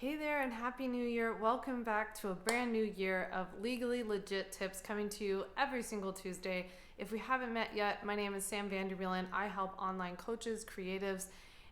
Hey there and Happy New Year. Welcome back to a brand new year of legally legit tips coming to you every single Tuesday. If we haven't met yet, my name is Vander. I help online coaches, creatives,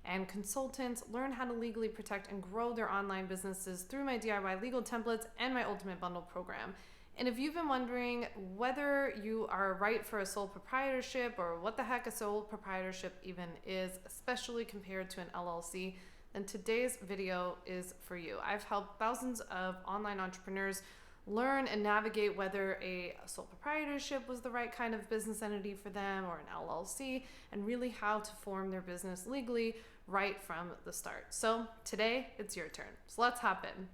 and consultants learn how to legally protect and grow their online businesses through my DIY legal templates and my Ultimate Bundle program. And if you've been wondering whether you are right for a sole proprietorship or what the heck a sole proprietorship even is, especially compared to an LLC, then today's video is for you. I've helped thousands of online entrepreneurs learn and navigate whether a sole proprietorship was the right kind of business entity for them or an LLC, and really how to form their business legally right from the start. So today it's your turn. So let's hop in.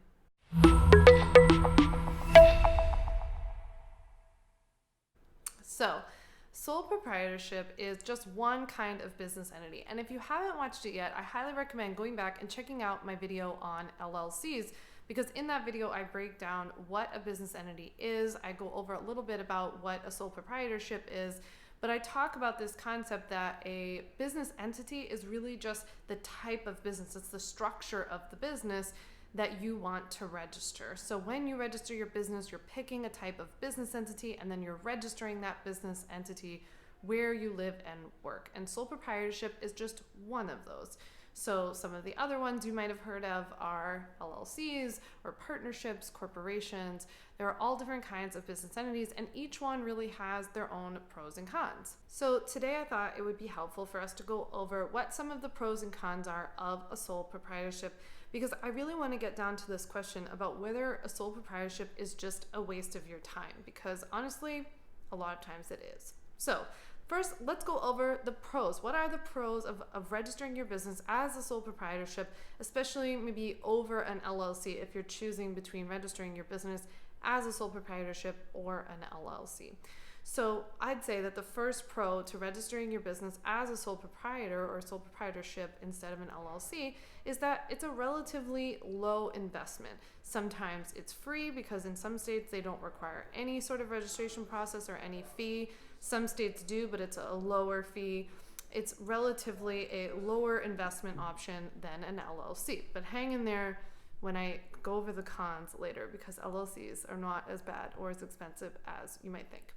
So sole proprietorship is just one kind of business entity. And if you haven't watched it yet, I highly recommend going back and checking out my video on LLCs, because in that video, I break down what a business entity is. I go over a little bit about what a sole proprietorship is, but I talk about this concept that a business entity is really just the type of business. It's the structure of the business that you want to register. So when you register your business, you're picking a type of business entity, and then you're registering that business entity where you live and work. And sole proprietorship is just one of those. So some of the other ones you might have heard of are LLCs or partnerships, corporations. There are all different kinds of business entities, and each one really has their own pros and cons. So today I thought it would be helpful for us to go over what some of the pros and cons are of a sole proprietorship, because I really want to get down to this question about whether a sole proprietorship is just a waste of your time, because honestly, a lot of times it is. So first, let's go over the pros. What are the pros of registering your business as a sole proprietorship, especially maybe over an LLC if you're choosing between registering your business as a sole proprietorship or an LLC? So I'd say that the first pro to registering your business as a sole proprietor or sole proprietorship instead of an LLC is that it's a relatively low investment. Sometimes it's free because in some states they don't require any sort of registration process or any fee. Some states do, but it's a lower fee. It's relatively a lower investment option than an LLC. But hang in there when I go over the cons later, because LLCs are not as bad or as expensive as you might think.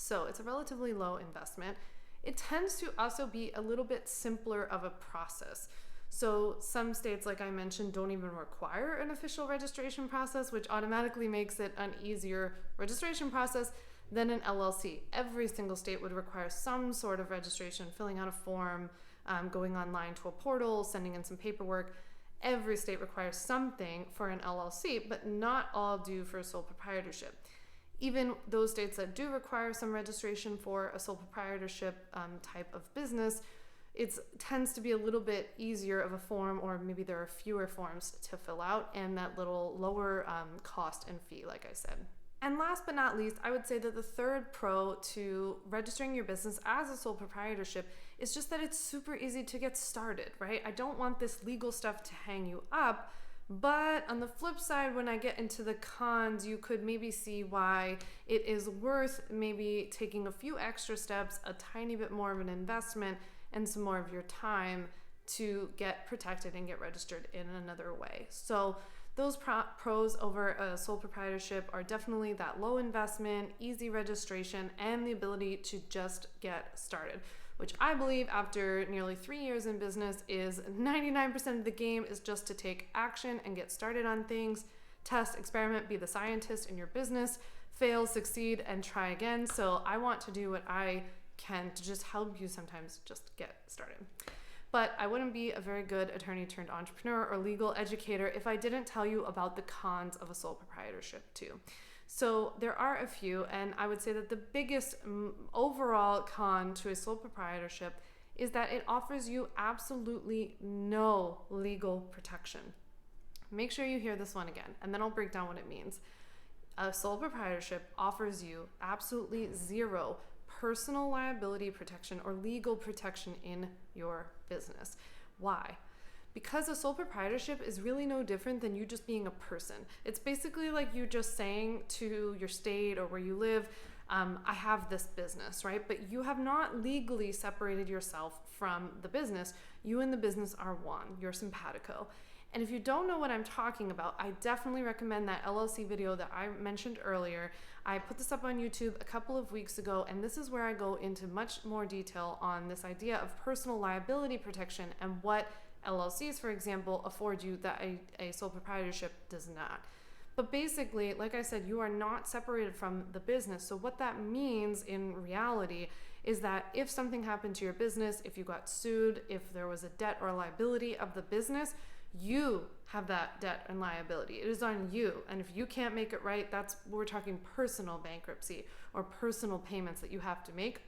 So it's a relatively low investment. It tends to also be a little bit simpler of a process. So some states, like I mentioned, don't even require an official registration process, which automatically makes it an easier registration process than an LLC. Every single state would require some sort of registration, filling out a form, going online to a portal, sending in some paperwork. Every state requires something for an LLC, but not all do for a sole proprietorship. Even those states that do require some registration for a sole proprietorship type of business, it tends to be a little bit easier of a form, or maybe there are fewer forms to fill out and that little lower cost and fee, like I said. And last but not least, I would say that the third pro to registering your business as a sole proprietorship is just that it's super easy to get started, right? I don't want this legal stuff to hang you up. But on the flip side, when I get into the cons, you could maybe see why it is worth maybe taking a few extra steps, a tiny bit more of an investment, and some more of your time to get protected and get registered in another way. So those pros over a sole proprietorship are definitely that low investment, easy registration, and the ability to just get started, which I believe after nearly 3 years in business is 99% of the game is just to take action and get started on things, test, experiment, be the scientist in your business, fail, succeed, and try again. So I want to do what I can to just help you sometimes just get started. But I wouldn't be a very good attorney turned entrepreneur or legal educator if I didn't tell you about the cons of a sole proprietorship too. So there are a few, and I would say that the biggest overall con to a sole proprietorship is that it offers you absolutely no legal protection. Make sure you hear this one again, and then I'll break down what it means. A sole proprietorship offers you absolutely zero personal liability protection or legal protection in your business. Why? Because a sole proprietorship is really no different than you just being a person. It's basically like you just saying to your state or where you live, I have this business, right? But you have not legally separated yourself from the business. You and the business are one. You're simpatico. And if you don't know what I'm talking about, I definitely recommend that LLC video that I mentioned earlier. I put this up on YouTube a couple of weeks ago, and this is where I go into much more detail on this idea of personal liability protection and what LLCs, for example, afford you that a sole proprietorship does not. But basically, like I said, you are not separated from the business. So what that means in reality is that if something happened to your business, if you got sued, if there was a debt or liability of the business, you have that debt and liability. It is on you. And if you can't make it right, we're talking personal bankruptcy or personal payments that you have to make,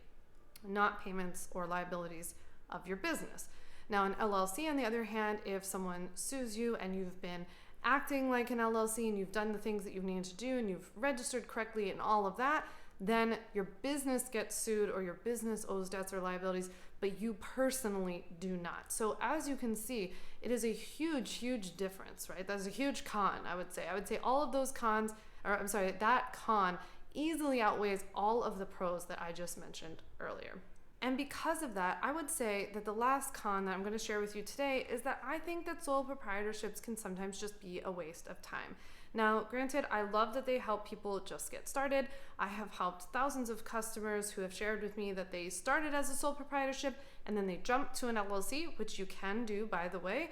not payments or liabilities of your business. Now, an LLC, on the other hand, if someone sues you and you've been acting like an LLC and you've done the things that you need to do and you've registered correctly and all of that, then your business gets sued or your business owes debts or liabilities, but you personally do not. So as you can see, it is a huge, huge difference, right? That's a huge con, I would say. I would say all of those cons, that con easily outweighs all of the pros that I just mentioned earlier. And because of that, I would say that the last con that I'm going to share with you today is that I think that sole proprietorships can sometimes just be a waste of time. Now, granted, I love that they help people just get started. I have helped thousands of customers who have shared with me that they started as a sole proprietorship and then they jumped to an LLC, which you can do, by the way.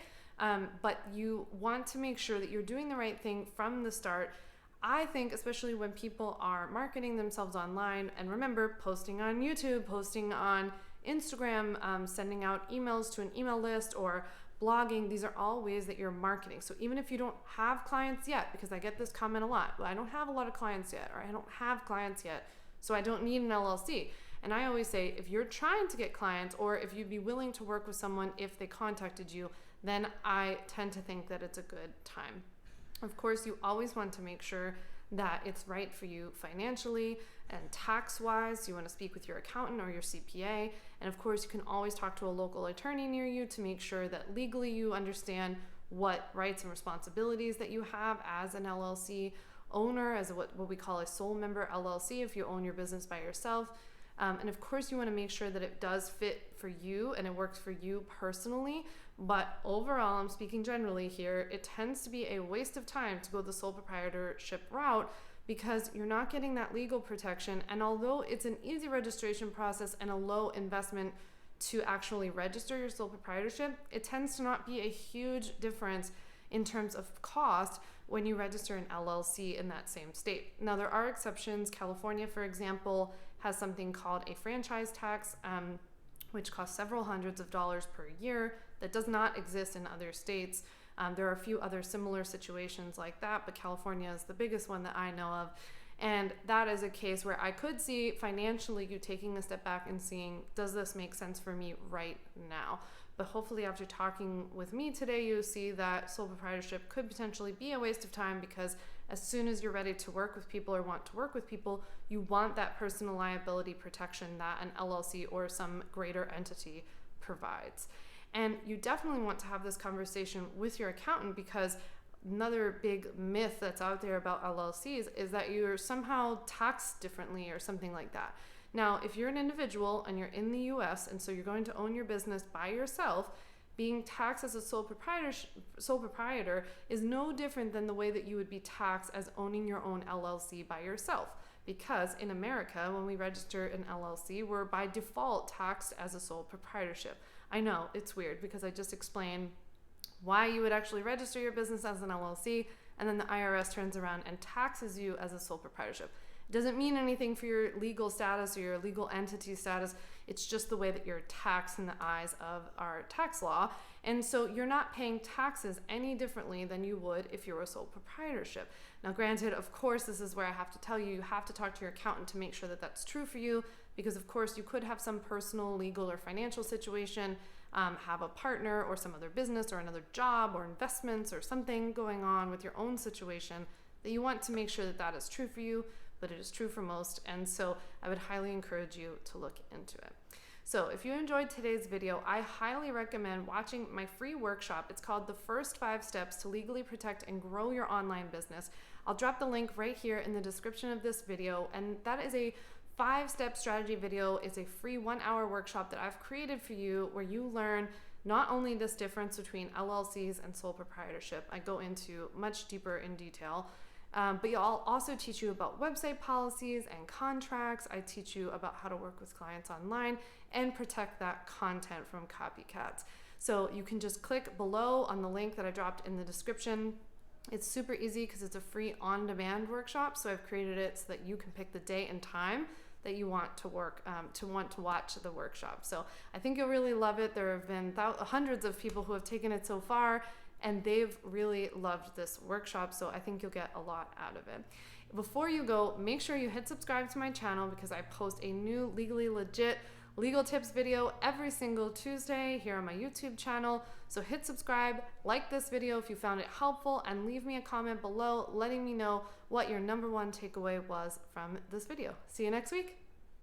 But you want to make sure that you're doing the right thing from the start. I think especially when people are marketing themselves online, and remember, posting on YouTube, posting on Instagram, sending out emails to an email list, or blogging, these are all ways that you're marketing. So even if you don't have clients yet, because I get this comment a lot, well, I don't have a lot of clients yet, or I don't have clients yet, so I don't need an LLC. And I always say, if you're trying to get clients, or if you'd be willing to work with someone if they contacted you, then I tend to think that it's a good time. Of course, you always want to make sure that it's right for you financially and tax-wise. You want to speak with your accountant or your CPA. And of course, you can always talk to a local attorney near you to make sure that legally you understand what rights and responsibilities that you have as an LLC owner, as what we call a sole member LLC if you own your business by yourself. And of course, you want to make sure that it does fit for you and it works for you personally. But overall, I'm speaking generally here, it tends to be a waste of time to go the sole proprietorship route because you're not getting that legal protection. And although it's an easy registration process and a low investment to actually register your sole proprietorship, it tends to not be a huge difference in terms of cost when you register an LLC in that same state. Now, there are exceptions. California, for example, has something called a franchise tax, which costs several hundreds of dollars per year. That does not exist in other states. There are a few other similar situations like that, but California is the biggest one that I know of. And that is a case where I could see financially you taking a step back and seeing, does this make sense for me right now? But hopefully after talking with me today, you see that sole proprietorship could potentially be a waste of time because as soon as you're ready to work with people or want to work with people, you want that personal liability protection that an LLC or some greater entity provides. And you definitely want to have this conversation with your accountant because another big myth that's out there about LLCs is that you're somehow taxed differently or something like that. Now, if you're an individual and you're in the US and so you're going to own your business by yourself, being taxed as a sole proprietor is no different than the way that you would be taxed as owning your own LLC by yourself. Because in America, when we register an LLC, we're by default taxed as a sole proprietorship. I know, it's weird because I just explained why you would actually register your business as an LLC, and then the IRS turns around and taxes you as a sole proprietorship. It doesn't mean anything for your legal status or your legal entity status. It's just the way that you're taxed in the eyes of our tax law. And so you're not paying taxes any differently than you would if you were a sole proprietorship. Now, granted, of course, this is where I have to tell you, you have to talk to your accountant to make sure that that's true for you, because of course you could have some personal, legal, or financial situation, have a partner or some other business or another job or investments or something going on with your own situation that you want to make sure that that is true for you, but it is true for most. And so I would highly encourage you to look into it. So if you enjoyed today's video, I highly recommend watching my free workshop. It's called The First 5 Steps to Legally Protect and Grow Your Online Business. I'll drop the link right here in the description of this video. And that is a 5-step strategy video. It's a free 1-hour workshop that I've created for you where you learn not only this difference between LLCs and sole proprietorship, I go into much deeper in detail, but I'll also teach you about website policies and contracts. I teach you about how to work with clients online and protect that content from copycats. So you can just click below on the link that I dropped in the description. It's super easy because it's a free on-demand workshop. So I've created it so that you can pick the day and time that you want to watch the workshop. So I think you'll really love it. There have been hundreds of people who have taken it so far, and they've really loved this workshop. So I think you'll get a lot out of it. Before you go, make sure you hit subscribe to my channel because I post a new legally legit legal tips video every single Tuesday here on my YouTube channel. So hit subscribe, like this video if you found it helpful, and leave me a comment below letting me know what your #1 takeaway was from this video. See you next week.